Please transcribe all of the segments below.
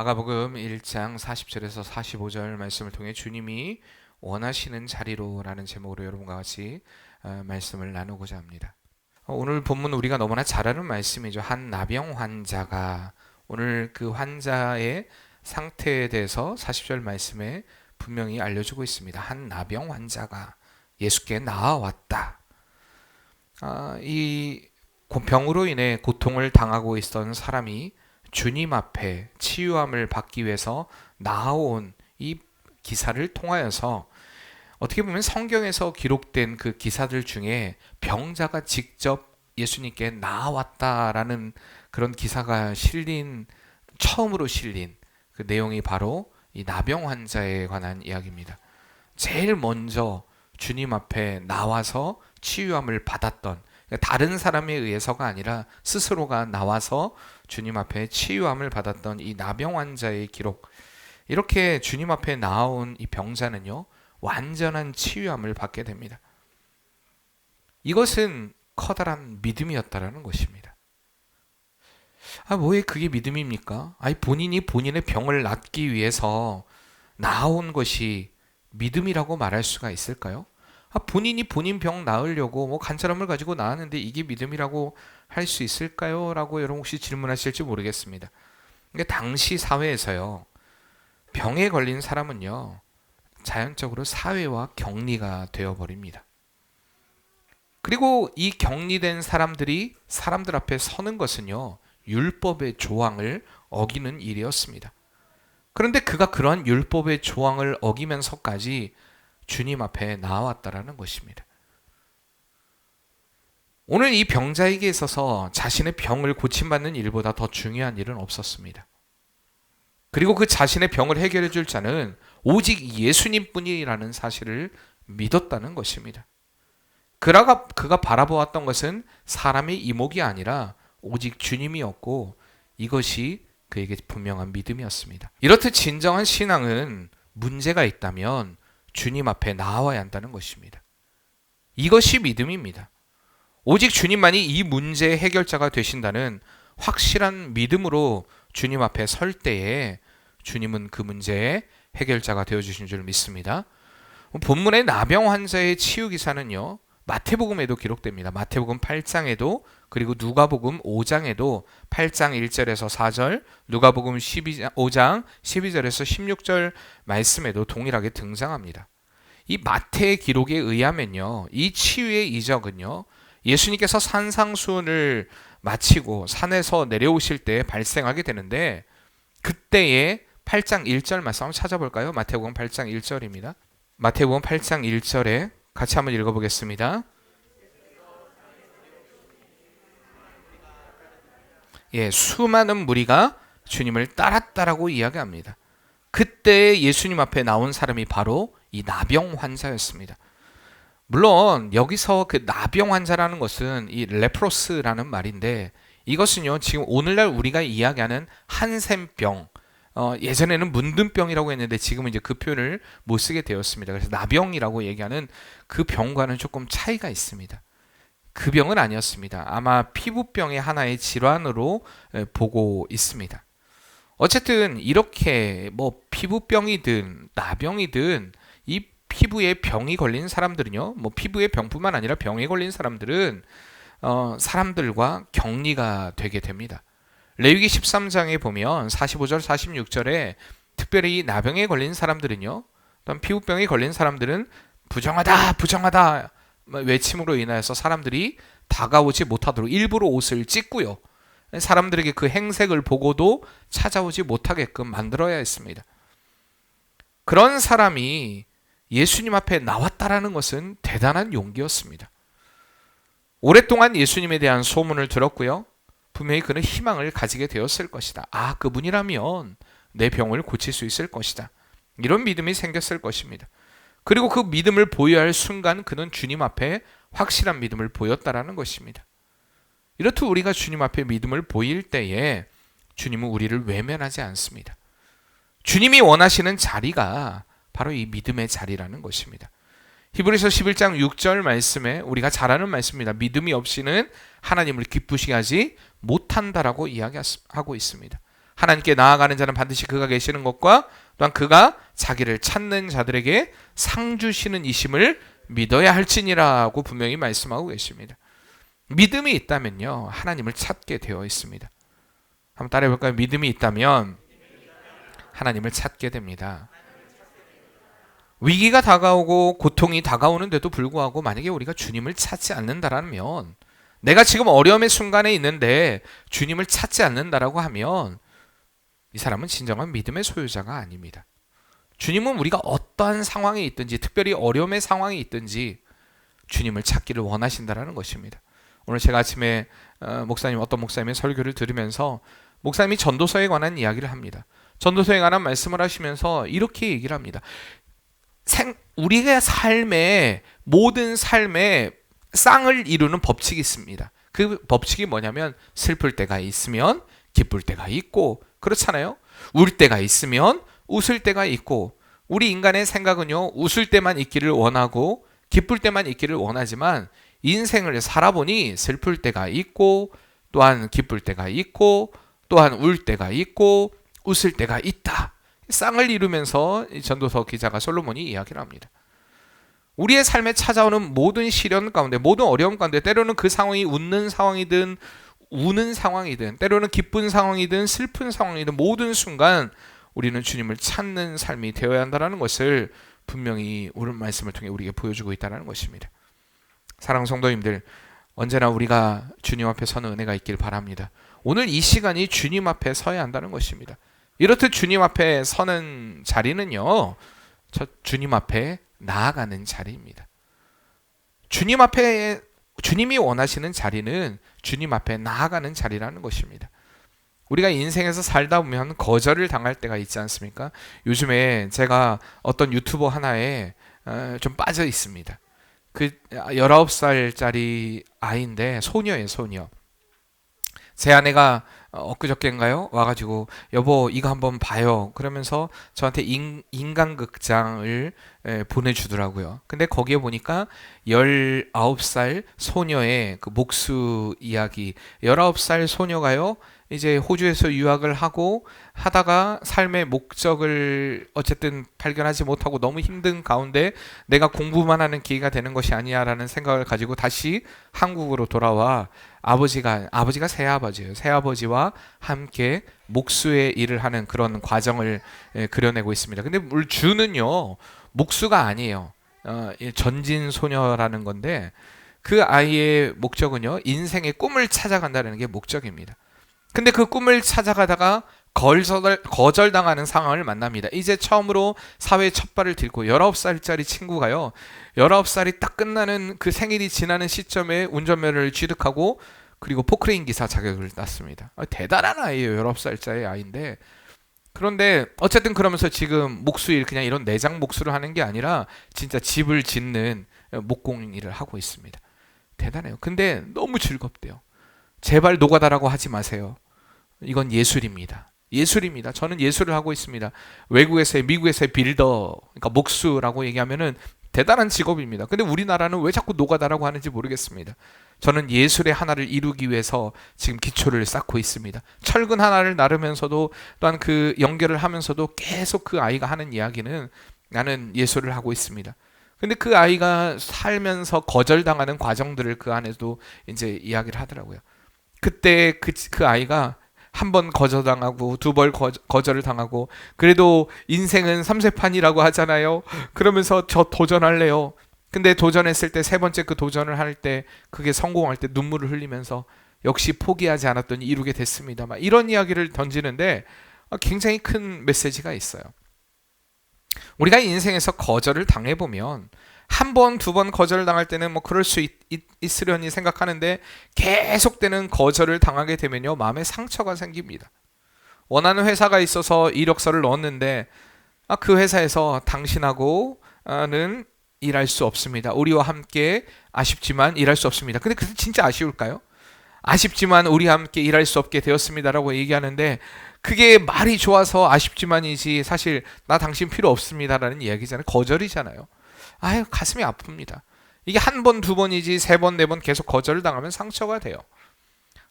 마가복음 1장 40절에서 45절 말씀을 통해 주님이 원하시는 자리로라는 제목으로 여러분과 같이 말씀을 나누고자 합니다. 오늘 본문 우리가 너무나 잘 아는 말씀이죠. 한 나병 환자가 오늘 그 환자의 상태에 대해서 40절 말씀에 분명히 알려주고 있습니다. 한 나병 환자가 예수께 나아왔다. 이 병으로 인해 고통을 당하고 있던 사람이 주님 앞에 치유함을 받기 위해서 나아온 이 기사를 통하여서 어떻게 보면 성경에서 기록된 그 기사들 중에 병자가 직접 예수님께 나아왔다라는 그런 기사가 처음으로 실린 그 내용이 바로 이 나병 환자에 관한 이야기입니다. 제일 먼저 주님 앞에 나와서 치유함을 받았던, 다른 사람에 의해서가 아니라 스스로가 나와서 주님 앞에 치유함을 받았던 이 나병 환자의 기록, 이렇게 주님 앞에 나온 이 병자는요 완전한 치유함을 받게 됩니다. 이것은 커다란 믿음이었다라는 것입니다. 왜 그게 믿음입니까? 본인이 본인의 병을 낫기 위해서 나온 것이 믿음이라고 말할 수가 있을까요? 본인이 본인 병 나으려고 간절함을 가지고 나왔는데 이게 믿음이라고 할 수 있을까요? 라고 여러분 혹시 질문하실지 모르겠습니다. 그러니까 당시 사회에서요, 병에 걸린 사람은요 자연적으로 사회와 격리가 되어버립니다. 그리고 이 격리된 사람들이 사람들 앞에 서는 것은요 율법의 조항을 어기는 일이었습니다. 그런데 그가 그러한 율법의 조항을 어기면서까지 주님 앞에 나왔다라는 것입니다. 오늘 이 병자에게 있어서 자신의 병을 고침받는 일보다 더 중요한 일은 없었습니다. 그리고 그 자신의 병을 해결해 줄 자는 오직 예수님뿐이라는 사실을 믿었다는 것입니다. 그가 바라보았던 것은 사람의 이목이 아니라 오직 주님이었고, 이것이 그에게 분명한 믿음이었습니다. 이렇듯 진정한 신앙은 문제가 있다면 주님 앞에 나와야 한다는 것입니다. 이것이 믿음입니다. 오직 주님만이 이 문제의 해결자가 되신다는 확실한 믿음으로 주님 앞에 설 때에 주님은 그 문제의 해결자가 되어주신 줄 믿습니다. 본문의 나병 환자의 치유 기사는요 마태복음에도 기록됩니다. 마태복음 8장에도, 그리고 누가복음 5장에도 8장 1절에서 4절, 누가복음 5장 12절에서 16절 말씀에도 동일하게 등장합니다. 이 마태의 기록에 의하면요, 이 치유의 이적은요 예수님께서 산상수훈을 마치고 산에서 내려오실 때 발생하게 되는데, 그때의 8장 1절 말씀 한번 찾아볼까요? 마태복음 8장 1절입니다. 마태복음 8장 1절에 같이 한번 읽어보겠습니다. 수많은 무리가 주님을 따랐다라고 이야기합니다. 그때 예수님 앞에 나온 사람이 바로 이 나병 환자였습니다. 물론 여기서 그 나병 환자라는 것은 이 레프로스라는 말인데, 이것은요 지금 오늘날 우리가 이야기하는 한센병, 예전에는 문둥병이라고 했는데 지금은 이제 그 표현을 못 쓰게 되었습니다. 그래서 나병이라고 얘기하는 그 병과는 조금 차이가 있습니다. 그 병은 아니었습니다. 아마 피부병의 하나의 질환으로 보고 있습니다. 어쨌든 이렇게 피부병이든 나병이든 이 피부에 병이 걸린 사람들은요, 피부의 병뿐만 아니라 병에 걸린 사람들은 사람들과 격리가 되게 됩니다. 레위기 13장에 보면 45절 46절에 특별히 나병에 걸린 사람들은요, 또한 피부병에 걸린 사람들은 부정하다 외침으로 인하여서 사람들이 다가오지 못하도록 일부러 옷을 찢고요, 사람들에게 그 행색을 보고도 찾아오지 못하게끔 만들어야 했습니다. 그런 사람이 예수님 앞에 나왔다라는 것은 대단한 용기였습니다. 오랫동안 예수님에 대한 소문을 들었고요, 분명히 그는 희망을 가지게 되었을 것이다. 그분이라면 내 병을 고칠 수 있을 것이다. 이런 믿음이 생겼을 것입니다. 그리고 그 믿음을 보여야 할 순간 그는 주님 앞에 확실한 믿음을 보였다라는 것입니다. 이렇듯 우리가 주님 앞에 믿음을 보일 때에 주님은 우리를 외면하지 않습니다. 주님이 원하시는 자리가 바로 이 믿음의 자리라는 것입니다. 히브리서 11장 6절 말씀에 우리가 잘 아는 말씀입니다. 믿음이 없이는 하나님을 기쁘시게 하지 못한다라고 이야기하고 있습니다. 하나님께 나아가는 자는 반드시 그가 계시는 것과 또한 그가 자기를 찾는 자들에게 상 주시는 이심을 믿어야 할지니라고 분명히 말씀하고 계십니다. 믿음이 있다면요, 하나님을 찾게 되어 있습니다. 한번 따라해 볼까요? 믿음이 있다면 하나님을 찾게 됩니다. 위기가 다가오고 고통이 다가오는데도 불구하고 만약에 우리가 주님을 찾지 않는다라면, 내가 지금 어려움의 순간에 있는데 주님을 찾지 않는다라고 하면 이 사람은 진정한 믿음의 소유자가 아닙니다. 주님은 우리가 어떠한 상황에 있든지, 특별히 어려움의 상황에 있든지 주님을 찾기를 원하신다라는 것입니다. 오늘 제가 아침에 어떤 목사님의 설교를 들으면서 목사님이 전도서에 관한 이야기를 합니다. 전도서에 관한 말씀을 하시면서 이렇게 얘기를 합니다. 우리의 모든 삶에 쌍을 이루는 법칙이 있습니다. 그 법칙이 뭐냐면, 슬플 때가 있으면 기쁠 때가 있고, 그렇잖아요. 울 때가 있으면 웃을 때가 있고, 우리 인간의 생각은요, 웃을 때만 있기를 원하고 기쁠 때만 있기를 원하지만, 인생을 살아보니 슬플 때가 있고, 또한 기쁠 때가 있고, 또한 울 때가 있고, 웃을 때가 있다. 쌍을 이루면서 전도서 기자가 솔로몬이 이야기를 합니다. 우리의 삶에 찾아오는 모든 시련 가운데, 모든 어려움 가운데, 때로는 그 상황이 웃는 상황이든 우는 상황이든, 때로는 기쁜 상황이든 슬픈 상황이든, 모든 순간 우리는 주님을 찾는 삶이 되어야 한다는 것을 분명히 오늘 말씀을 통해 우리에게 보여주고 있다는 것입니다. 사랑하는 성도님들, 언제나 우리가 주님 앞에 서는 은혜가 있길 바랍니다. 오늘 이 시간이 주님 앞에 서야 한다는 것입니다. 이렇듯 주님 앞에 서는 자리는요, 주님 앞에 나아가는 자리입니다. 주님이 원하시는 자리는 주님 앞에 나아가는 자리라는 것입니다. 우리가 인생에서 살다 보면 거절을 당할 때가 있지 않습니까? 요즘에 제가 어떤 유튜버 하나에 좀 빠져 있습니다. 그 19살짜리 아이인데 소녀예요, 소녀. 제 아내가 엊그저께인가요? 와가지고 여보 이거 한번 봐요. 그러면서 저한테 인간극장을 보내주더라고요. 근데 거기에 보니까 19살 소녀의 그 목수 이야기. 19살 소녀가요, 이제 호주에서 유학을 하다가 삶의 목적을 어쨌든 발견하지 못하고 너무 힘든 가운데 내가 공부만 하는 기회가 되는 것이 아니야라는 생각을 가지고 다시 한국으로 돌아와 아버지가 새아버지예요. 새아버지와 함께 목수의 일을 하는 그런 과정을 그려내고 있습니다. 근데 주는요, 목수가 아니에요. 전진 소녀라는 건데, 그 아이의 목적은요, 인생의 꿈을 찾아간다는 게 목적입니다. 근데 그 꿈을 찾아가다가 거절당하는 상황을 만납니다. 이제 처음으로 사회에 첫 발을 딛고 19살짜리 친구가요, 19살이 딱 끝나는 그 생일이 지나는 시점에 운전면허를 취득하고 그리고 포크레인 기사 자격을 땄습니다. 대단한 아이예요. 19살짜리 아이인데. 그런데 어쨌든 그러면서 지금 목수일, 그냥 이런 내장 목수를 하는 게 아니라 진짜 집을 짓는 목공 일을 하고 있습니다. 대단해요. 근데 너무 즐겁대요. 제발 노가다라고 하지 마세요. 이건 예술입니다. 예술입니다. 저는 예술을 하고 있습니다. 미국에서의 빌더, 그러니까 목수라고 얘기하면은 대단한 직업입니다. 근데 우리나라는 왜 자꾸 노가다라고 하는지 모르겠습니다. 저는 예술의 하나를 이루기 위해서 지금 기초를 쌓고 있습니다. 철근 하나를 나르면서도, 또한 그 연결을 하면서도 계속 그 아이가 하는 이야기는 나는 예술을 하고 있습니다. 근데 그 아이가 살면서 거절당하는 과정들을 그 안에도 이제 이야기를 하더라고요. 그때 그 아이가 한 번 거절당하고 두 번 거절을 당하고, 그래도 인생은 삼세판이라고 하잖아요. 그러면서 저 도전할래요. 근데 도전했을 때 세 번째 그 도전을 할 때 그게 성공할 때 눈물을 흘리면서 역시 포기하지 않았더니 이루게 됐습니다. 막 이런 이야기를 던지는데 굉장히 큰 메시지가 있어요. 우리가 인생에서 거절을 당해보면 한 번, 두 번 거절을 당할 때는 뭐 그럴 수 있으려니 생각하는데, 계속되는 거절을 당하게 되면요, 마음에 상처가 생깁니다. 원하는 회사가 있어서 이력서를 넣었는데 그 회사에서 당신하고는 일할 수 없습니다. 우리와 함께 아쉽지만 일할 수 없습니다. 근데 그게 진짜 아쉬울까요? 아쉽지만 우리와 함께 일할 수 없게 되었습니다라고 얘기하는데, 그게 말이 좋아서 아쉽지만이지 사실 나 당신 필요 없습니다라는 이야기잖아요. 거절이잖아요. 아유, 가슴이 아픕니다. 이게 한 번, 두 번이지 세 번, 네 번 계속 거절을 당하면 상처가 돼요.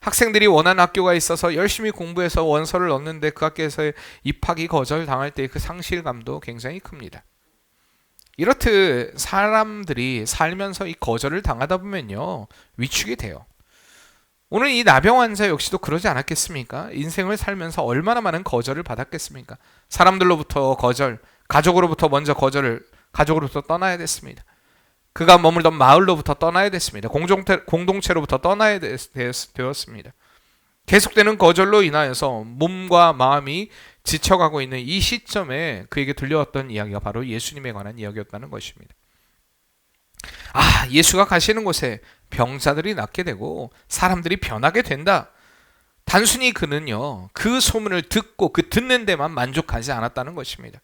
학생들이 원하는 학교가 있어서 열심히 공부해서 원서를 넣는데 그 학교에서 입학이 거절당할 때 그 상실감도 굉장히 큽니다. 이렇듯 사람들이 살면서 이 거절을 당하다 보면요, 위축이 돼요. 오늘 이 나병 환자 역시도 그러지 않았겠습니까? 인생을 살면서 얼마나 많은 거절을 받았겠습니까? 사람들로부터 거절, 가족으로부터 먼저 거절을, 가족으로부터 떠나야 됐습니다. 그가 머물던 마을로부터 떠나야 됐습니다. 공동체로부터 떠나야 되었습니다. 계속되는 거절로 인하여서 몸과 마음이 지쳐가고 있는 이 시점에 그에게 들려왔던 이야기가 바로 예수님에 관한 이야기였다는 것입니다. 예수가 가시는 곳에 병자들이 낫게 되고 사람들이 변하게 된다. 단순히 그는요, 그 소문을 듣고 그 듣는 데만 만족하지 않았다는 것입니다.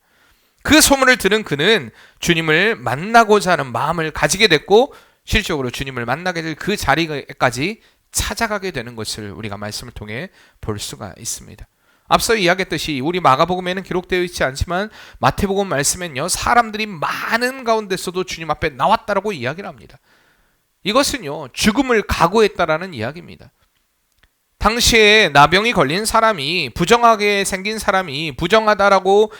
그 소문을 들은 그는 주님을 만나고자 하는 마음을 가지게 됐고 실적으로 주님을 만나게 될 그 자리까지 찾아가게 되는 것을 우리가 말씀을 통해 볼 수가 있습니다. 앞서 이야기했듯이 우리 마가복음에는 기록되어 있지 않지만 마태복음 말씀엔요, 사람들이 많은 가운데서도 주님 앞에 나왔다라고 이야기를 합니다. 이것은요, 죽음을 각오했다라는 이야기입니다. 당시에 나병이 걸린 사람이, 부정하게 생긴 사람이, 부정하다라고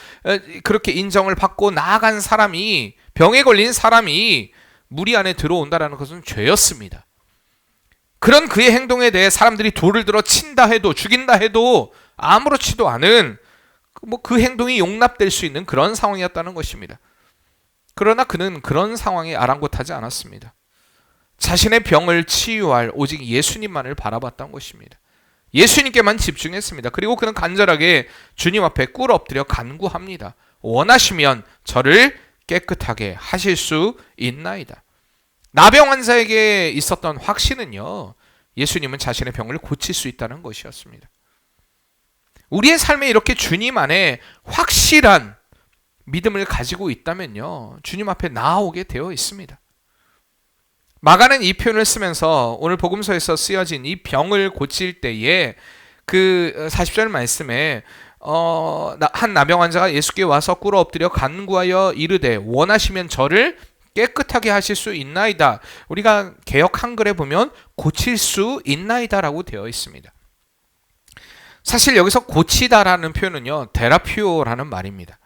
그렇게 인정을 받고 나아간 사람이, 병에 걸린 사람이 무리 안에 들어온다라는 것은 죄였습니다. 그런 그의 행동에 대해 사람들이 돌을 들어 친다 해도, 죽인다 해도 아무렇지도 않은 그 행동이 용납될 수 있는 그런 상황이었다는 것입니다. 그러나 그는 그런 상황에 아랑곳하지 않았습니다. 자신의 병을 치유할 오직 예수님만을 바라봤던 것입니다. 예수님께만 집중했습니다. 그리고 그는 간절하게 주님 앞에 꿇어 엎드려 간구합니다. 원하시면 저를 깨끗하게 하실 수 있나이다. 나병 환자에게 있었던 확신은요, 예수님은 자신의 병을 고칠 수 있다는 것이었습니다. 우리의 삶에 이렇게 주님 안에 확실한 믿음을 가지고 있다면요, 주님 앞에 나아오게 되어 있습니다. 마가는 이 표현을 쓰면서 오늘 복음서에서 쓰여진 이 병을 고칠 때에 그 40절 말씀에 한 나병 환자가 예수께 와서 꿇어 엎드려 간구하여 이르되 원하시면 저를 깨끗하게 하실 수 있나이다. 우리가 개역 한글에 보면 고칠 수 있나이다라고 되어 있습니다. 사실 여기서 고치다라는 표현은요, 테라피오라는 말입니다.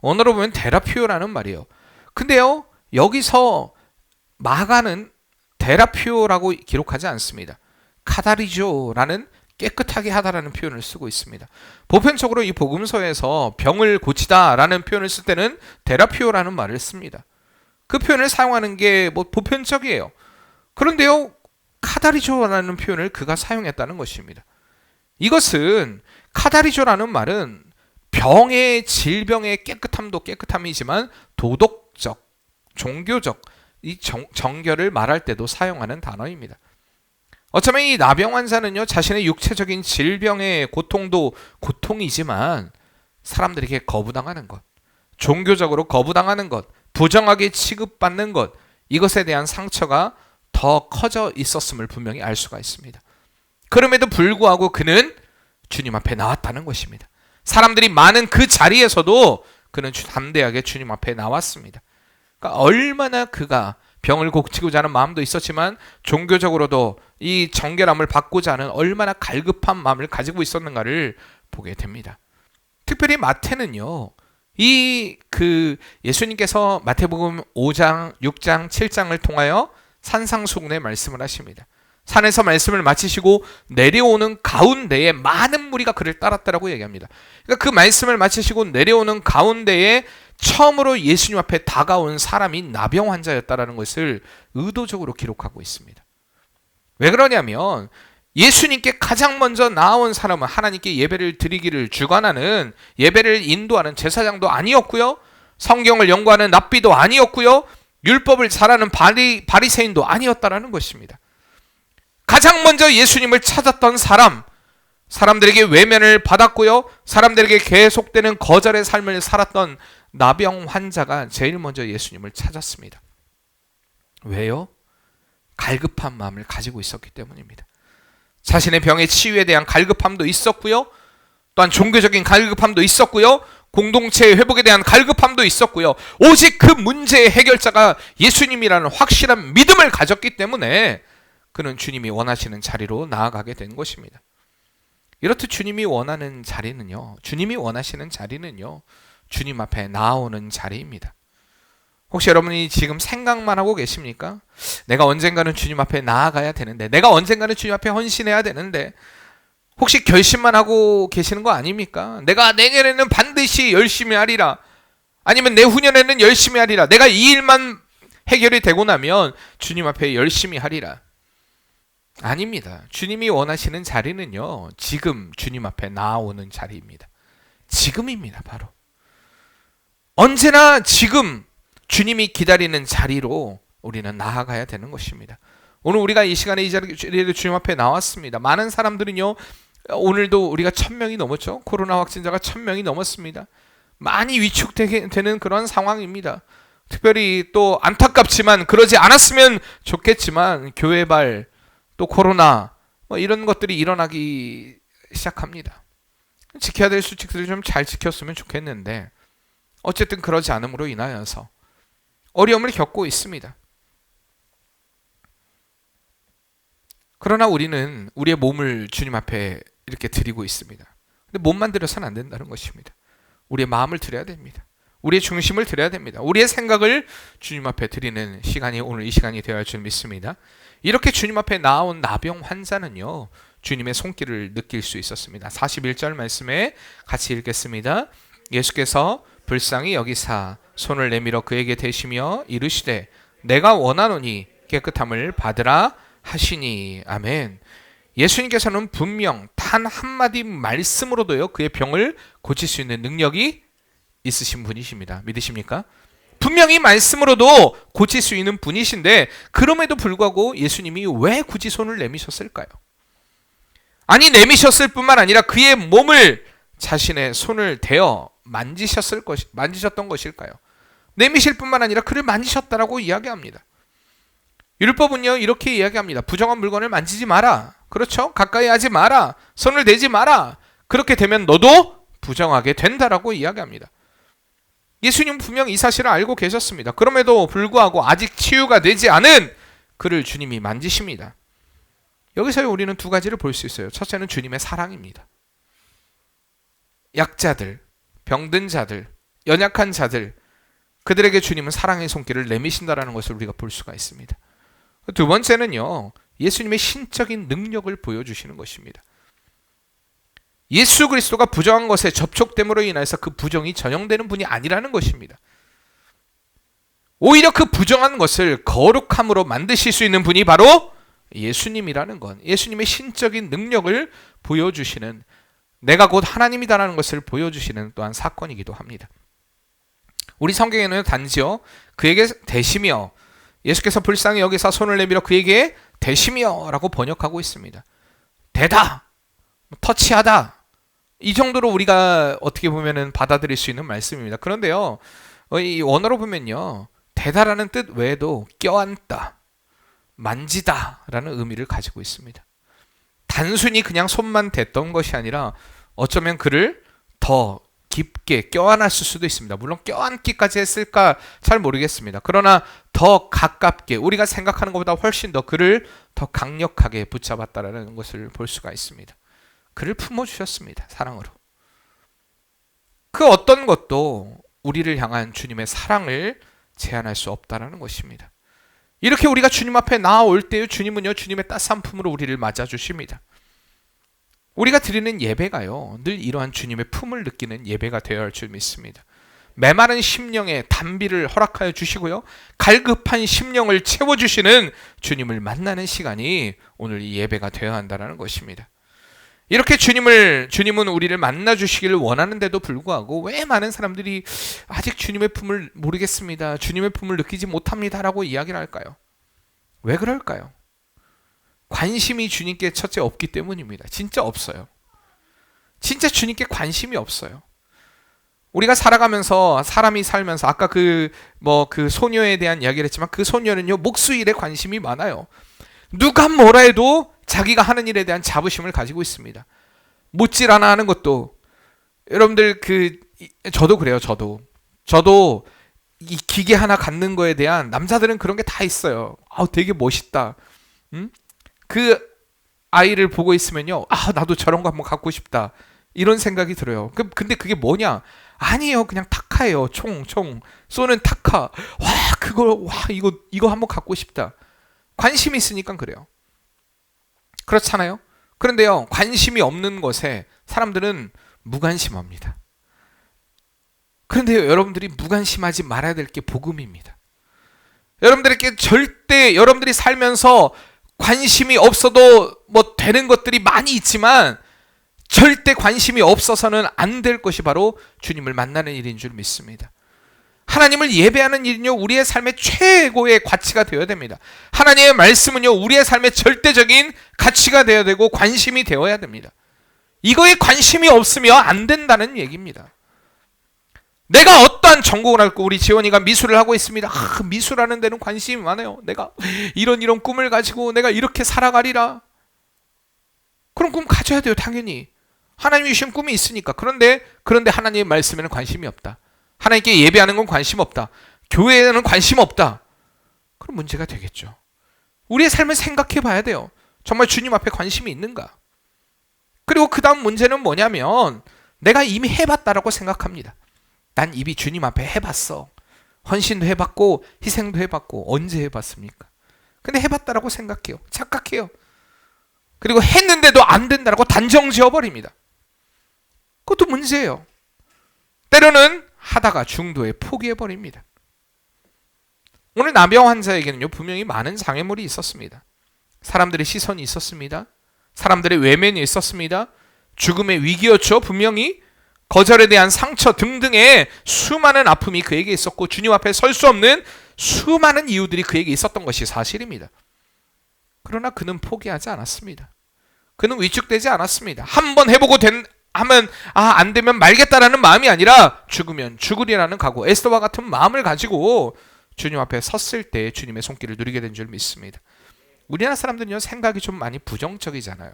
언어로 보면 테라피오라는 말이에요. 근데요, 여기서 마가는 테라피오라고 기록하지 않습니다. 카다리조라는 깨끗하게 하다라는 표현을 쓰고 있습니다. 보편적으로 이 복음서에서 병을 고치다라는 표현을 쓸 때는 테라피오라는 말을 씁니다. 그 표현을 사용하는 게 보편적이에요. 그런데요, 카다리조라는 표현을 그가 사용했다는 것입니다. 이것은 카다리조라는 말은 병의 질병의 깨끗함도 깨끗함이지만 도덕적, 종교적 이 정결을 말할 때도 사용하는 단어입니다. 어쩌면 이 나병 환자는요, 자신의 육체적인 질병의 고통도 고통이지만 사람들에게 거부당하는 것, 종교적으로 거부당하는 것, 부정하게 취급받는 것, 이것에 대한 상처가 더 커져 있었음을 분명히 알 수가 있습니다. 그럼에도 불구하고 그는 주님 앞에 나왔다는 것입니다. 사람들이 많은 그 자리에서도 그는 담대하게 주님 앞에 나왔습니다. 그러니까 얼마나 그가 병을 고치고자 하는 마음도 있었지만 종교적으로도 이 정결함을 받고자 하는 얼마나 갈급한 마음을 가지고 있었는가를 보게 됩니다. 특별히 마태는요, 예수님께서 마태복음 5장, 6장, 7장을 통하여 산상수훈의 말씀을 하십니다. 산에서 말씀을 마치시고 내려오는 가운데에 많은 무리가 그를 따랐다라고 얘기합니다. 그러니까 그 말씀을 마치시고 내려오는 가운데에 처음으로 예수님 앞에 다가온 사람이 나병 환자였다라는 것을 의도적으로 기록하고 있습니다. 왜 그러냐면 예수님께 가장 먼저 나온 사람은 하나님께 예배를 드리기를 주관하는, 예배를 인도하는 제사장도 아니었고요, 성경을 연구하는 랍비도 아니었고요, 율법을 잘하는 바리새인도 아니었다라는 것입니다. 가장 먼저 예수님을 찾았던 사람들에게 외면을 받았고요, 사람들에게 계속되는 거절의 삶을 살았던 나병 환자가 제일 먼저 예수님을 찾았습니다. 왜요? 갈급한 마음을 가지고 있었기 때문입니다. 자신의 병의 치유에 대한 갈급함도 있었고요, 또한 종교적인 갈급함도 있었고요, 공동체의 회복에 대한 갈급함도 있었고요, 오직 그 문제의 해결자가 예수님이라는 확실한 믿음을 가졌기 때문에 그는 주님이 원하시는 자리로 나아가게 된 것입니다. 이렇듯 주님이 원하는 자리는요, 주님이 원하시는 자리는요, 주님 앞에 나아오는 자리입니다. 혹시 여러분이 지금 생각만 하고 계십니까? 내가 언젠가는 주님 앞에 나아가야 되는데, 내가 언젠가는 주님 앞에 헌신해야 되는데, 혹시 결심만 하고 계시는 거 아닙니까? 내가 내년에는 반드시 열심히 하리라. 아니면 내후년에는 열심히 하리라. 내가 이 일만 해결이 되고 나면 주님 앞에 열심히 하리라. 아닙니다. 주님이 원하시는 자리는요, 지금 주님 앞에 나아오는 자리입니다. 지금입니다, 바로. 언제나 지금 주님이 기다리는 자리로 우리는 나아가야 되는 것입니다. 오늘 우리가 이 시간에 이 자리에 주님 앞에 나왔습니다. 많은 사람들은요, 오늘도 우리가 1000명이 넘었죠. 코로나 확진자가 1000명이 넘었습니다. 많이 위축되는 그런 상황입니다. 특별히 또 안타깝지만, 그러지 않았으면 좋겠지만, 교회발 또 코로나 이런 것들이 일어나기 시작합니다. 지켜야 될 수칙들을 좀 잘 지켰으면 좋겠는데, 어쨌든 그러지 않음으로 인하여서 어려움을 겪고 있습니다. 그러나 우리는 우리의 몸을 주님 앞에 이렇게 드리고 있습니다. 근데 몸만 드려서는 안 된다는 것입니다. 우리의 마음을 드려야 됩니다. 우리의 중심을 드려야 됩니다. 우리의 생각을 주님 앞에 드리는 시간이 오늘 이 시간이 되어야 할 줄 믿습니다. 이렇게 주님 앞에 나온 나병 환자는요, 주님의 손길을 느낄 수 있었습니다. 41절 말씀에 같이 읽겠습니다. 예수께서 불쌍히 여기사 손을 내밀어 그에게 대시며 이르시되 내가 원하노니 깨끗함을 받으라 하시니. 아멘. 예수님께서는 분명 단 한마디 말씀으로도요, 그의 병을 고칠 수 있는 능력이 있으신 분이십니다. 믿으십니까? 분명히 말씀으로도 고칠 수 있는 분이신데, 그럼에도 불구하고 예수님이 왜 굳이 손을 내미셨을까요? 내미셨을 뿐만 아니라 그의 몸을 자신의 손을 대어 만지셨던 것일까요? 내미실 뿐만 아니라 그를 만지셨다라고 이야기합니다. 율법은요, 이렇게 이야기합니다. 부정한 물건을 만지지 마라. 그렇죠? 가까이 하지 마라. 손을 대지 마라. 그렇게 되면 너도 부정하게 된다라고 이야기합니다. 예수님은 분명 이 사실을 알고 계셨습니다. 그럼에도 불구하고 아직 치유가 되지 않은 그를 주님이 만지십니다. 여기서 우리는 두 가지를 볼 수 있어요. 첫째는 주님의 사랑입니다. 약자들, 병든 자들, 연약한 자들, 그들에게 주님은 사랑의 손길을 내미신다라는 것을 우리가 볼 수가 있습니다. 두 번째는요, 예수님의 신적인 능력을 보여주시는 것입니다. 예수 그리스도가 부정한 것에 접촉됨으로 인해서 그 부정이 전형되는 분이 아니라는 것입니다. 오히려 그 부정한 것을 거룩함으로 만드실 수 있는 분이 바로 예수님이라는 것, 예수님의 신적인 능력을 보여주시는, 내가 곧 하나님이다라는 것을 보여주시는 또한 사건이기도 합니다. 우리 성경에는 단지요, 그에게 대시며, 예수께서 불쌍히 여기서 손을 내밀어 그에게 대시며 라고 번역하고 있습니다. 대다, 터치하다, 이 정도로 우리가 어떻게 보면 받아들일 수 있는 말씀입니다. 그런데요, 이 원어로 보면요, 대다라는 뜻 외에도 껴안다, 만지다 라는 의미를 가지고 있습니다. 단순히 그냥 손만 댔던 것이 아니라 어쩌면 그를 더 깊게 껴안았을 수도 있습니다. 물론 껴안기까지 했을까 잘 모르겠습니다. 그러나 더 가깝게, 우리가 생각하는 것보다 훨씬 더 그를 더 강력하게 붙잡았다라는 것을 볼 수가 있습니다. 그를 품어주셨습니다. 사랑으로. 그 어떤 것도 우리를 향한 주님의 사랑을 제한할 수 없다라는 것입니다. 이렇게 우리가 주님 앞에 나아올 때 주님은요, 주님의 따스한 품으로 우리를 맞아주십니다. 우리가 드리는 예배가요, 늘 이러한 주님의 품을 느끼는 예배가 되어야 할 줄 믿습니다. 메마른 심령에 단비를 허락하여 주시고요, 갈급한 심령을 채워주시는 주님을 만나는 시간이 오늘 이 예배가 되어야 한다는 것입니다. 이렇게 주님은 우리를 만나주시기를 원하는데도 불구하고 왜 많은 사람들이 아직 주님의 품을 모르겠습니다, 주님의 품을 느끼지 못합니다 라고 이야기를 할까요? 왜 그럴까요? 관심이 주님께 첫째 없기 때문입니다. 진짜 없어요. 진짜 주님께 관심이 없어요. 우리가 살아가면서, 사람이 살면서, 아까 그 소녀에 대한 이야기를 했지만, 그 소녀는요, 목수일에 관심이 많아요. 누가 뭐라 해도 자기가 하는 일에 대한 자부심을 가지고 있습니다. 못질 않아 하는 것도, 여러분들 저도 그래요. 저도 이 기계 하나 갖는 거에 대한, 남자들은 그런 게 다 있어요. 되게 멋있다. 그 아이를 보고 있으면요, 아 나도 저런 거 한번 갖고 싶다 이런 생각이 들어요. 근데 그게 뭐냐? 아니에요. 그냥 타카예요. 총 쏘는 타카. 이거 한번 갖고 싶다. 관심이 있으니까 그래요. 그렇잖아요. 그런데요, 관심이 없는 것에 사람들은 무관심합니다. 그런데요, 여러분들이 무관심하지 말아야 될 게 복음입니다. 여러분들에게 절대 여러분들이 살면서 관심이 없어도 뭐 되는 것들이 많이 있지만 절대 관심이 없어서는 안 될 것이 바로 주님을 만나는 일인 줄 믿습니다. 하나님을 예배하는 일은요, 우리의 삶의 최고의 가치가 되어야 됩니다. 하나님의 말씀은요, 우리의 삶의 절대적인 가치가 되어야 되고 관심이 되어야 됩니다. 이거에 관심이 없으면 안 된다는 얘기입니다. 내가 어떠한 전공을 할고, 우리 지원이가 미술을 하고 있습니다. 미술하는 데는 관심이 많아요. 내가 이런 꿈을 가지고 내가 이렇게 살아가리라. 그런 꿈 가져야 돼요. 당연히 하나님이 주신 꿈이 있으니까. 그런데 하나님의 말씀에는 관심이 없다. 하나님께 예배하는 건 관심 없다. 교회에는 관심 없다. 그럼 문제가 되겠죠. 우리의 삶을 생각해 봐야 돼요. 정말 주님 앞에 관심이 있는가? 그리고 그 다음 문제는 뭐냐면, 내가 이미 해봤다라고 생각합니다. 난 이미 주님 앞에 해봤어. 헌신도 해봤고 희생도 해봤고. 언제 해봤습니까? 근데 해봤다라고 생각해요. 착각해요. 그리고 했는데도 안 된다라고 단정 지어버립니다. 그것도 문제예요. 때로는 하다가 중도에 포기해버립니다. 오늘 나병 환자에게는요, 분명히 많은 장애물이 있었습니다. 사람들의 시선이 있었습니다. 사람들의 외면이 있었습니다. 죽음의 위기였죠. 분명히 거절에 대한 상처 등등의 수많은 아픔이 그에게 있었고, 주님 앞에 설 수 없는 수많은 이유들이 그에게 있었던 것이 사실입니다. 그러나 그는 포기하지 않았습니다. 그는 위축되지 않았습니다. 한번 해보고 하면 안 되면 말겠다라는 마음이 아니라 죽으면 죽으리라는 각오, 에스더와 같은 마음을 가지고 주님 앞에 섰을 때 주님의 손길을 누리게 된 줄 믿습니다. 우리나라 사람들은요, 생각이 좀 많이 부정적이잖아요.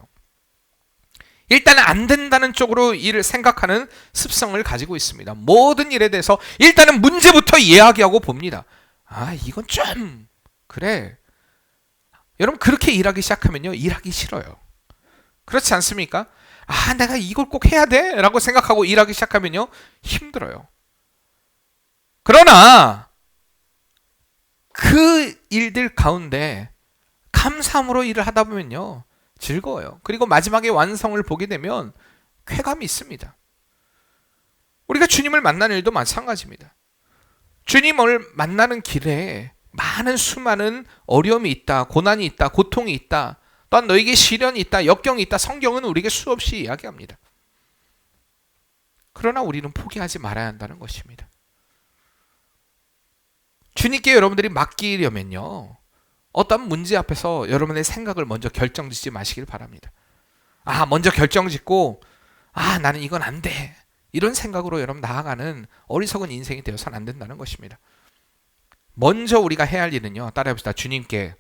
일단은 안 된다는 쪽으로 일을 생각하는 습성을 가지고 있습니다. 모든 일에 대해서 일단은 문제부터 이야기하고 봅니다. 이건 좀 그래. 여러분, 그렇게 일하기 시작하면요, 일하기 싫어요. 그렇지 않습니까? 내가 이걸 꼭 해야 돼? 라고 생각하고 일하기 시작하면요, 힘들어요. 그러나 그 일들 가운데 감사함으로 일을 하다 보면요, 즐거워요. 그리고 마지막에 완성을 보게 되면 쾌감이 있습니다. 우리가 주님을 만나는 일도 마찬가지입니다. 주님을 만나는 길에 많은 수많은 어려움이 있다, 고난이 있다, 고통이 있다, 또한 너에게 시련이 있다, 역경이 있다. 성경은 우리에게 수없이 이야기합니다. 그러나 우리는 포기하지 말아야 한다는 것입니다. 주님께 여러분들이 맡기려면요, 어떤 문제 앞에서 여러분의 생각을 먼저 결정짓지 마시길 바랍니다. 먼저 결정짓고 나는 이건 안 돼, 이런 생각으로 여러분 나아가는 어리석은 인생이 되어서는 안 된다는 것입니다. 먼저 우리가 해야 할 일은요, 따라해봅시다. 주님께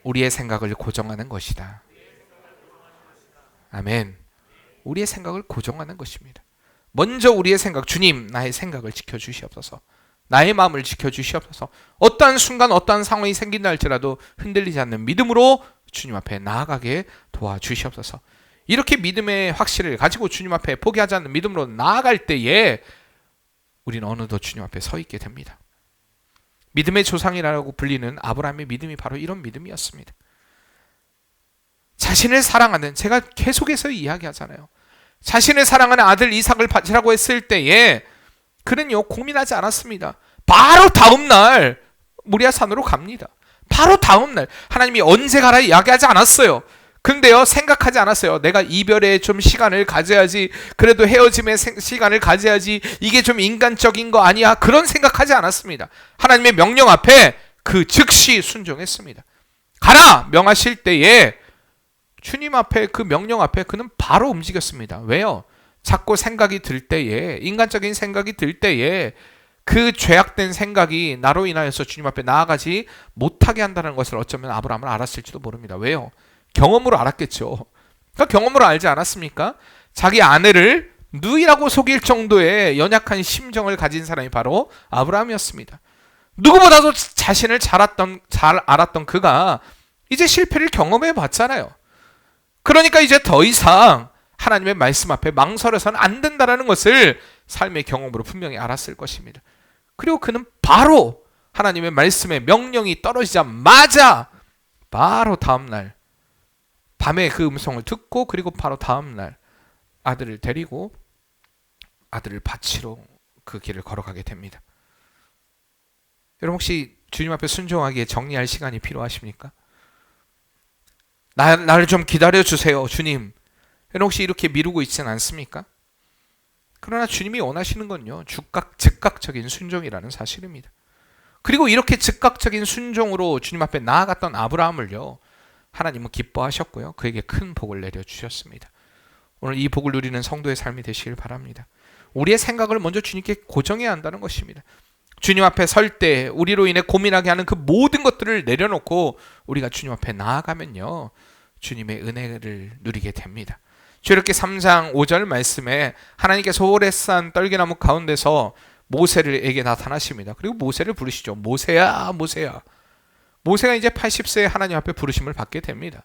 우리의 생각을 고정하는 것이다. 아멘. 우리의 생각을 고정하는 것입니다. 먼저 우리의 생각, 주님 나의 생각을 지켜주시옵소서. 나의 마음을 지켜주시옵소서. 어떠한 순간 어떠한 상황이 생긴다 할지라도 흔들리지 않는 믿음으로 주님 앞에 나아가게 도와주시옵소서. 이렇게 믿음의 확신을 가지고 주님 앞에 포기하지 않는 믿음으로 나아갈 때에 우리는 어느덧 주님 앞에 서 있게 됩니다. 믿음의 조상이라고 불리는 아브라함의 믿음이 바로 이런 믿음이었습니다. 자신을 사랑하는, 제가 계속해서 이야기하잖아요. 자신을 사랑하는 아들 이삭을 바치라고 했을 때에 그는요, 고민하지 않았습니다. 바로 다음날 모리아 산으로 갑니다. 바로 다음날. 하나님이 언제 가라 이야기하지 않았어요. 근데요, 생각하지 않았어요. 내가 이별에 좀 시간을 가져야지, 그래도 헤어짐의 시간을 가져야지, 이게 좀 인간적인 거 아니야, 그런 생각하지 않았습니다. 하나님의 명령 앞에 그 즉시 순종했습니다. 가라 명하실 때에 주님 앞에, 그 명령 앞에 그는 바로 움직였습니다. 왜요? 자꾸 생각이 들 때에, 인간적인 생각이 들 때에 그 죄악된 생각이 나로 인하여서 주님 앞에 나아가지 못하게 한다는 것을 어쩌면 아브라함은 알았을지도 모릅니다. 왜요? 경험으로 알았겠죠. 그러니까 경험으로 알지 않았습니까? 자기 아내를 누이라고 속일 정도의 연약한 심정을 가진 사람이 바로 아브라함이었습니다. 누구보다도 자신을 잘 알았던 그가 이제 실패를 경험해 봤잖아요. 그러니까 이제 더 이상 하나님의 말씀 앞에 망설여서는 안 된다라는 것을 삶의 경험으로 분명히 알았을 것입니다. 그리고 그는 바로 하나님의 말씀에 명령이 떨어지자마자 바로 다음날 밤에 그 음성을 듣고, 그리고 바로 다음날 아들을 데리고 아들을 바치러 그 길을 걸어가게 됩니다. 여러분, 혹시 주님 앞에 순종하기에 정리할 시간이 필요하십니까? 나를 좀 기다려주세요, 주님. 여러분, 혹시 이렇게 미루고 있지는 않습니까? 그러나 주님이 원하시는 건요, 즉각적인 순종이라는 사실입니다. 그리고 이렇게 즉각적인 순종으로 주님 앞에 나아갔던 아브라함을요, 하나님은 기뻐하셨고요, 그에게 큰 복을 내려주셨습니다. 오늘 이 복을 누리는 성도의 삶이 되시길 바랍니다. 우리의 생각을 먼저 주님께 고정해야 한다는 것입니다. 주님 앞에 설 때 우리로 인해 고민하게 하는 그 모든 것들을 내려놓고 우리가 주님 앞에 나아가면요, 주님의 은혜를 누리게 됩니다. 출애굽기 3장 5절 말씀에 하나님께서 호레산 떨기나무 가운데서 모세에게 나타나십니다. 그리고 모세를 부르시죠. 모세야, 모세야. 모세가 이제 80세에 하나님 앞에 부르심을 받게 됩니다.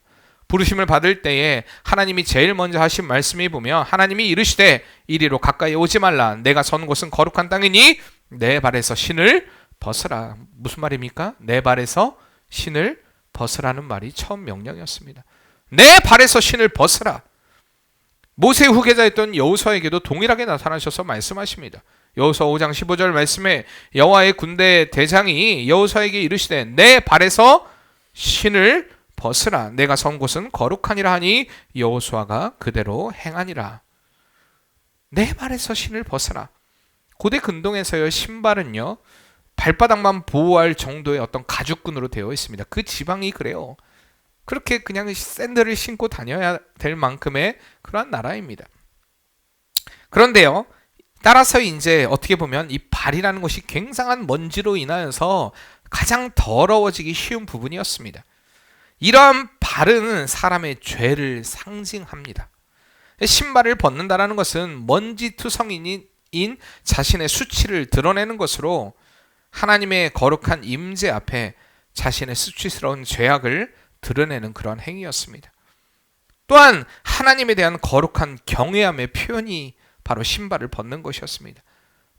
부르심을 받을 때에 하나님이 제일 먼저 하신 말씀이 보면, 하나님이 이르시되 이리로 가까이 오지 말라. 내가 선 곳은 거룩한 땅이니 내 발에서 신을 벗으라. 무슨 말입니까? 내 발에서 신을 벗으라는 말이 처음 명령이었습니다. 내 발에서 신을 벗으라. 모세 후계자였던 여호수아에게도 동일하게 나타나셔서 말씀하십니다. 여호수아 5장 15절 말씀에 여호와의 군대 대장이 여호수아에게 이르시되 내 발에서 신을 벗으라. 내가 선 곳은 거룩하니라 하니 여호수아가 그대로 행하니라. 내 발에서 신을 벗으라. 고대 근동에서요, 신발은요, 발바닥만 보호할 정도의 어떤 가죽끈으로 되어 있습니다. 그 지방이 그래요. 그렇게 그냥 샌들을 신고 다녀야 될 만큼의 그러한 나라입니다. 그런데요, 따라서 이제 어떻게 보면 이 발이라는 것이 굉장한 먼지로 인하여서 가장 더러워지기 쉬운 부분이었습니다. 이러한 발은 사람의 죄를 상징합니다. 신발을 벗는다는 것은 먼지투성이인 자신의 수치를 드러내는 것으로 하나님의 거룩한 임재 앞에 자신의 수치스러운 죄악을 드러내는 그런 행위였습니다. 또한 하나님에 대한 거룩한 경외함의 표현이 바로 신발을 벗는 것이었습니다.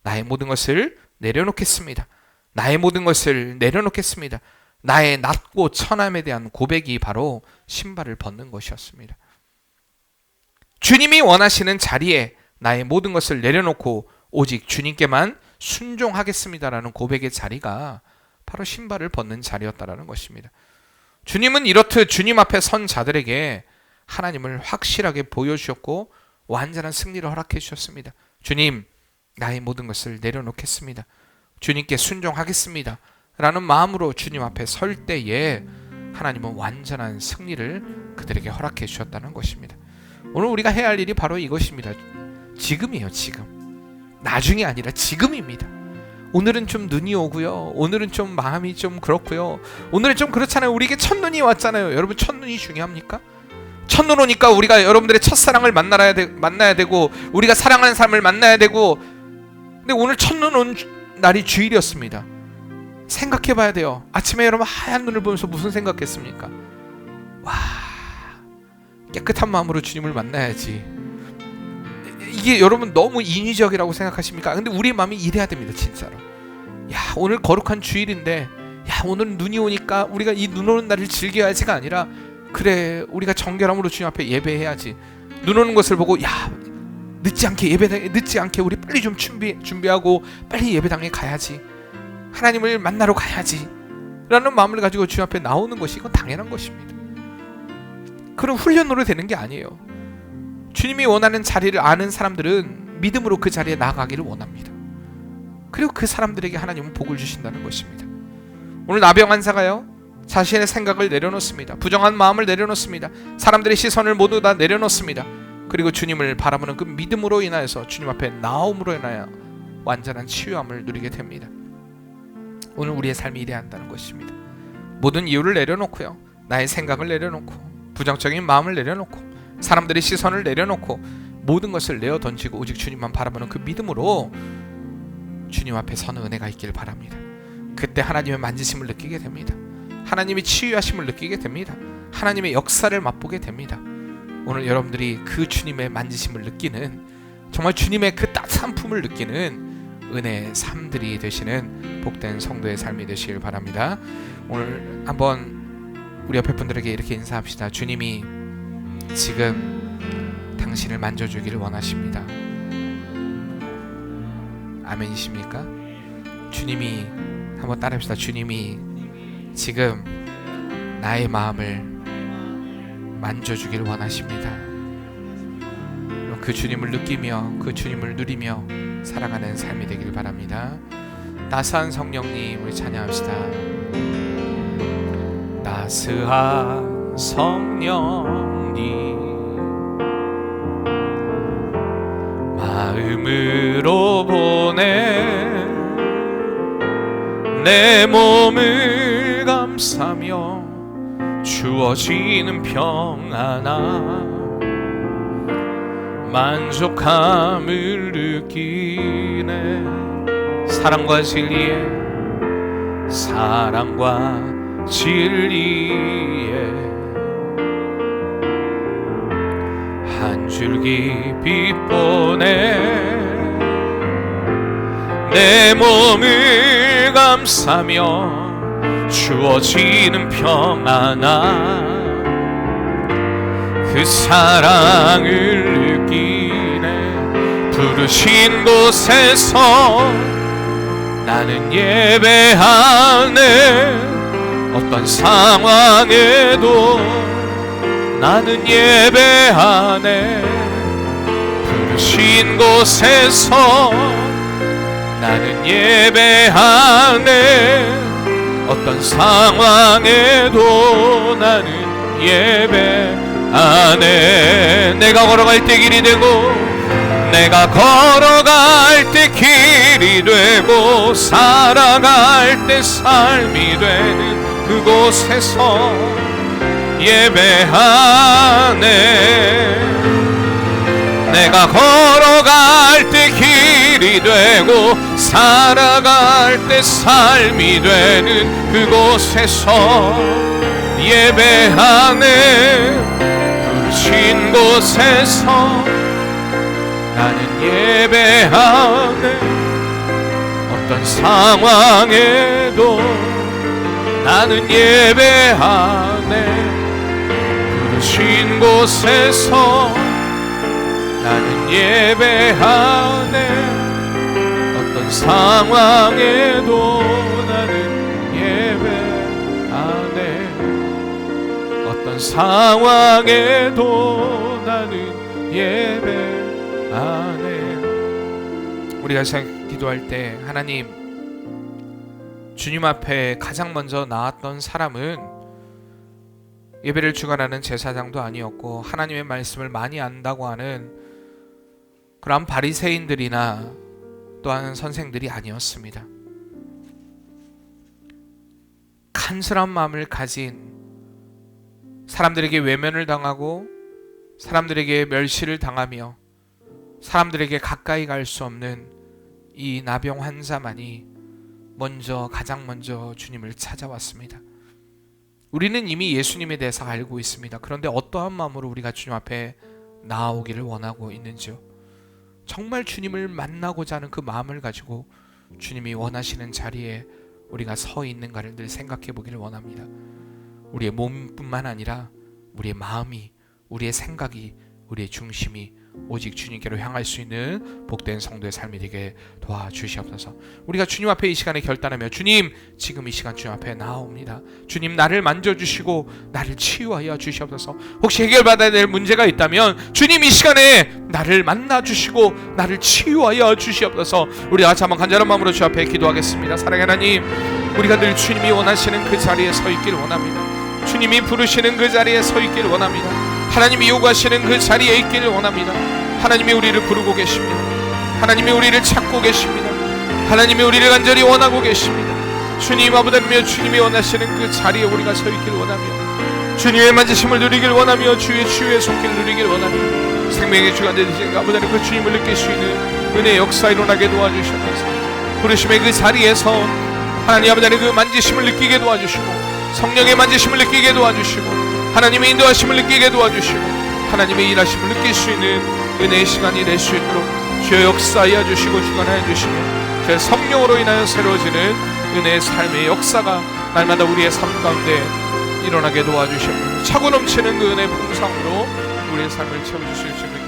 나의 모든 것을 내려놓겠습니다. 나의 모든 것을 내려놓겠습니다. 나의 낮고 천함에 대한 고백이 바로 신발을 벗는 것이었습니다. 주님이 원하시는 자리에 나의 모든 것을 내려놓고 오직 주님께만 순종하겠습니다라는 고백의 자리가 바로 신발을 벗는 자리였다라는 것입니다. 주님은 이렇듯 주님 앞에 선 자들에게 하나님을 확실하게 보여주셨고 완전한 승리를 허락해 주셨습니다. 주님, 나의 모든 것을 내려놓겠습니다. 주님께 순종하겠습니다 라는 마음으로 주님 앞에 설 때에 하나님은 완전한 승리를 그들에게 허락해 주셨다는 것입니다. 오늘 우리가 해야 할 일이 바로 이것입니다. 지금이에요, 지금. 나중이 아니라 지금입니다. 오늘은 좀 눈이 오고요, 오늘은 좀 마음이 좀 그렇고요, 오늘은 좀 그렇잖아요. 우리에게 첫눈이 왔잖아요. 여러분, 첫눈이 중요합니까? 첫눈 오니까 우리가 여러분들의 첫사랑을 만나야 되고 우리가 사랑하는 사람을 만나야 되고, 근데 오늘 첫눈 온 날이 주일이었습니다. 생각해 봐야 돼요. 아침에 여러분 하얀 눈을 보면서 무슨 생각했습니까? 와, 깨끗한 마음으로 주님을 만나야지. 이게 여러분 너무 인위적이라고 생각하십니까? 근데 우리 마음이 이래야 됩니다, 진짜로. 야, 오늘 거룩한 주일인데, 야, 오늘은 눈이 오니까 우리가 이 눈 오는 날을 즐겨야지가 아니라, 그래, 우리가 정결함으로 주님 앞에 예배해야지. 눈 오는 것을 보고, 야, 늦지 않게 우리 빨리 좀 준비하고 빨리 예배당에 가야지. 하나님을 만나러 가야지 라는 마음을 가지고 주님 앞에 나오는 것이, 이건 당연한 것입니다. 그런 훈련으로 되는 게 아니에요. 주님이 원하는 자리를 아는 사람들은 믿음으로 그 자리에 나아가기를 원합니다. 그리고 그 사람들에게 하나님은 복을 주신다는 것입니다. 오늘 나병 환자가요, 자신의 생각을 내려놓습니다. 부정한 마음을 내려놓습니다. 사람들의 시선을 모두 다 내려놓습니다. 그리고 주님을 바라보는 그 믿음으로 인하여서 주님 앞에 나옴으로 인하여 완전한 치유함을 누리게 됩니다. 오늘 우리의 삶이 이래야 한다는 것입니다. 모든 이유를 내려놓고요, 나의 생각을 내려놓고 부정적인 마음을 내려놓고 사람들의 시선을 내려놓고 모든 것을 내어 던지고 오직 주님만 바라보는 그 믿음으로 주님 앞에 서는 은혜가 있기를 바랍니다. 그때 하나님의 만지심을 느끼게 됩니다. 하나님의 치유하심을 느끼게 됩니다. 하나님의 역사를 맛보게 됩니다. 오늘 여러분들이 그 주님의 만지심을 느끼는, 정말 주님의 그 따뜻한 품을 느끼는 은혜의 삶들이 되시는 복된 성도의 삶이 되시길 바랍니다. 오늘 한번 우리 옆에 분들에게 이렇게 인사합시다. 주님이 지금 당신을 만져주기를 원하십니다. 아멘이십니까? 주님이, 한번 따라합시다. 주님이 지금 나의 마음을 만져주기를 원하십니다. 그 주님을 느끼며 그 주님을 누리며 살아가는 삶이 되길 바랍니다. 따스한 성령님, 우리 찬양합시다. 따스한 성령님, 마음으로 보내 내 몸을 감싸며 주어지는 평안함, 만족함을 느끼네. 사랑과 진리에, 사랑과 진리에 한 줄기 빛보내 내 몸을 감싸며 주어지는 평안함, 그 사랑을 느끼네. 부르신 곳에서 나는 예배하네. 어떤 상황에도 나는 예배하네. 부르신 곳에서 나는 예배하네. 어떤 상황에도 나는 예배하네. 내가 걸어갈 때 길이 되고, 내가 걸어갈 때 길이 되고, 살아갈 때 삶이 되는 그곳에서 예배하네. 내가 걸어갈 때 길이 되고, 살아갈 때 삶이 되는 그곳에서 예배하네. 부르신 곳에서 나는 예배하네. 어떤 상황에도 나는 예배하네. 부르신 곳에서 나는 예배하네. 어떤 상황에도 나는 예배하네. 어떤 상황에도 나는 예배하네. 우리가 기도할 때, 하나님, 주님 앞에 가장 먼저 나왔던 사람은 예배를 주관하는 제사장도 아니었고, 하나님의 말씀을 많이 안다고 하는 그런 바리새인들이나 또한 선생들이 아니었습니다. 간절한 마음을 가진, 사람들에게 외면을 당하고 사람들에게 멸시를 당하며 사람들에게 가까이 갈 수 없는 이 나병 환자만이 가장 먼저 주님을 찾아왔습니다. 우리는 이미 예수님에 대해서 알고 있습니다. 그런데 어떠한 마음으로 우리가 주님 앞에 나아오기를 원하고 있는지요? 정말 주님을 만나고자 하는 그 마음을 가지고 주님이 원하시는 자리에 우리가 서 있는가를 늘 생각해 보기를 원합니다. 우리의 몸뿐만 아니라 우리의 마음이, 우리의 생각이, 우리의 중심이 오직 주님께로 향할 수 있는 복된 성도의 삶이 되게 도와주시옵소서. 우리가 주님 앞에 이 시간에 결단하며, 주님, 지금 이 시간 주님 앞에 나옵니다. 주님, 나를 만져주시고 나를 치유하여 주시옵소서. 혹시 해결받아야 될 문제가 있다면 주님 이 시간에 나를 만나주시고 나를 치유하여 주시옵소서. 우리 같이 한번 간절한 마음으로 주 앞에 기도하겠습니다. 사랑하는 하나님, 우리가 늘 주님이 원하시는 그 자리에 서 있기를 원합니다. 주님이 부르시는 그 자리에 서 있기를 원합니다. 하나님이 요구하시는 그 자리에 있기를 원합니다. 하나님이 우리를 부르고 계십니다. 하나님이 우리를 찾고 계십니다. 하나님이 우리를 간절히 원하고 계십니다. 주님 아버지며 주님이 원하시는 그 자리에 우리가 서 있기를 원하며, 주님의 만지심을 누리길 원하며, 주의 치유의 손길을 누리길 원하며, 생명의 주가 되신 아버지는 그 주님을 느낄 수 있는 은혜의 역사 일어나게 도와주셔서 부르심의 그 자리에서 하나님 아버지는 그 만지심을 느끼게 도와주시고, 성령의 만지심을 느끼게 도와주시고 하나님의 인도하심을 느끼게 도와주시고 하나님의 일하심을 느낄 수 있는 은혜의 시간이 될 수 있도록 주여 역사하여 주시고 주관하여 주시며 제 성령으로 인하여 새로워지는 은혜의 삶의 역사가 날마다 우리의 삶 가운데 일어나게 도와주시고 차고 넘치는 그 은혜의 풍성으로 우리의 삶을 채워주실 수 있는